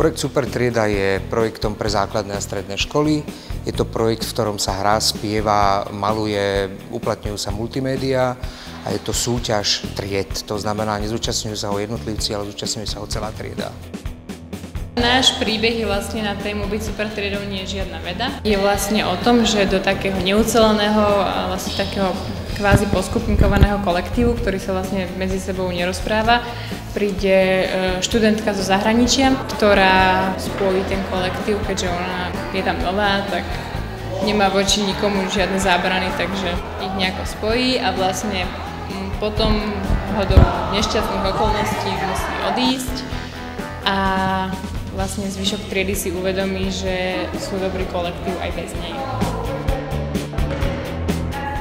Projekt Super trieda je projektom pre základné a stredné školy. Je to projekt, v ktorom sa hrá, spieva, maluje, uplatňujú sa multimédia a je to súťaž tried. To znamená, nezúčastňujú sa ho jednotlivci, ale zúčastňujú sa ho celá trieda. Náš príbeh je vlastne na tému byť super triedou nie je žiadna veda. Je vlastne o tom, že do takého neuceleného a vlastne takého kvázi poskupníkovaného kolektívu, ktorý sa vlastne medzi sebou nerozpráva, príde študentka zo zahraničia, ktorá spojí ten kolektív, keďže ona je tam nová, tak nemá voči nikomu žiadne zábrany, takže ich nejako spojí a vlastne potom hodou nešťastných okolností musí odísť a vlastne zvyšok triedy si uvedomí, že sú dobrý kolektív aj bez nej.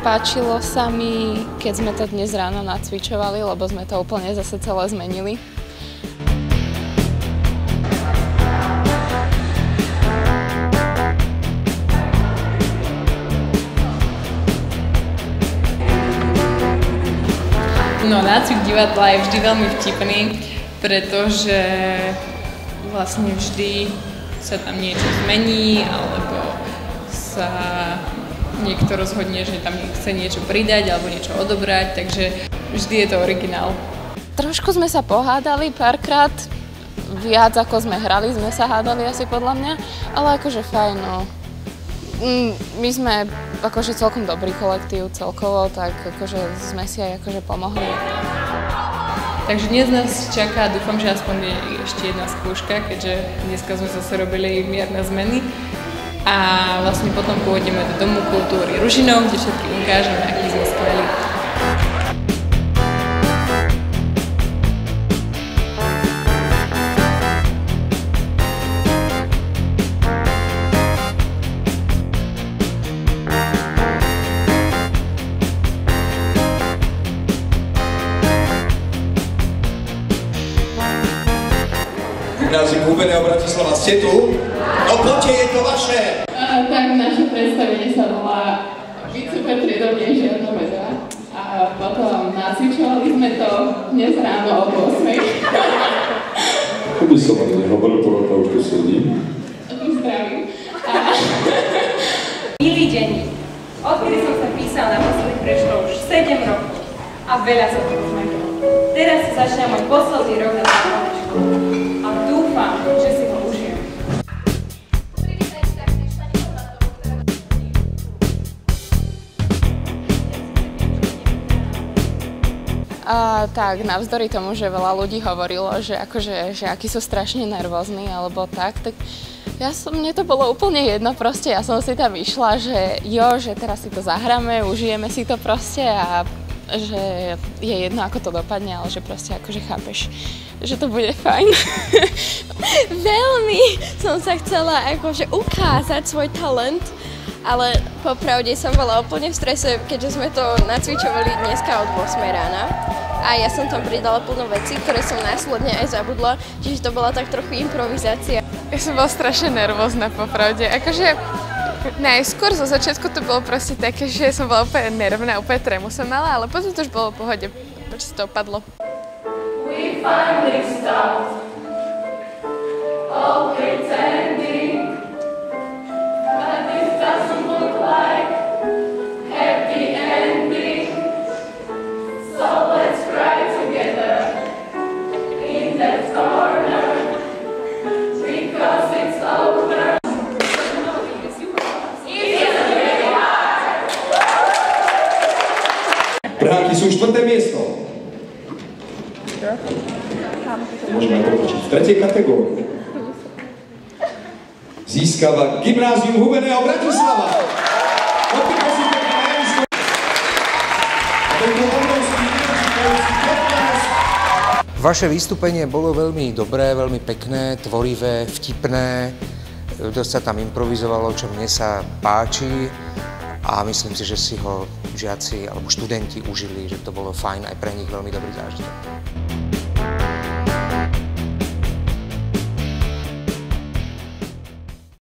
Páčilo sa mi, keď sme to dnes ráno nacvičovali, lebo sme to úplne zase celé zmenili. No, nácvik divadla je vždy veľmi vtipný, pretože vlastne vždy sa tam niečo zmení, alebo sa niekto rozhodne, že tam chce niečo pridať alebo niečo odobrať, takže vždy je to originál. Trošku sme sa pohádali párkrát, viac ako sme hrali, sme sa hádali asi podľa mňa, ale akože fajn, no. My sme akože celkom dobrý kolektív celkovo, tak akože sme si aj akože pomohli. Takže dnes nás čaká, dúfam, že aspoň je ešte jedna skúška, keďže dneska sme zase robili mierne zmeny. A vlastne potom pôjdeme do Domu kultúry Ružinov, kde všetky ukážeme, aký sme skvelí. Gymnázium Hubeného Bratislava, ste tu? No poďte, je to vaše! Tak naše predstavenie sa volá Byť super triedou nie je žiadna veda. A potom nacvičovali sme to dnes ráno o 8. To by som ani nehovoril, porota už tu sedí. Tu zdravím. Milý denník, odkedy som sa písal naposledy, prešlo už 7 rokov a veľa sa toho zmenilo. Teraz sa začína môj posledný rok na základnej škole a dúfam, že si ho užijem. Tak navzdory tomu, že veľa ľudí hovorilo, že akože, že akí sú strašne nervózni alebo tak mne to bolo úplne jedno proste, ja som si tam išla, že že teraz si to zahráme, užijeme si to proste a že je jedno, ako to dopadne, ale že proste akože chápeš, že to bude fajn. Veľmi som sa chcela akože ukázať svoj talent, ale popravde som bola úplne v strese, keďže sme to nacvičovali dneska od 8 rána a ja som tam pridala plno veci, ktoré som následne aj zabudla, čiže to bola tak trochu improvizácia. Ja som bola strašne nervózna popravde, akože najskôr zo začiatku to bolo proste také, že som bola úplne nervná, úplne trému som mala, ale potom to už bolo v pohode, počas to opadlo. We finally stopped all pretending, but this doesn't look like happy ending. So let's cry together in that corner because it's over. Prháky sú 4. miesto. Môžeme pokročiť v 3. kategórii. Získava Gymnázium Hubeného Bratislava. Vaše vystúpenie bolo veľmi dobré, veľmi pekné, tvorivé, vtipné. Dosť sa tam improvizovalo, čo mne sa páči. A myslím si, že si ho žiaci alebo študenti užili, že to bolo fajn aj pre nich veľmi dobrý zážitok.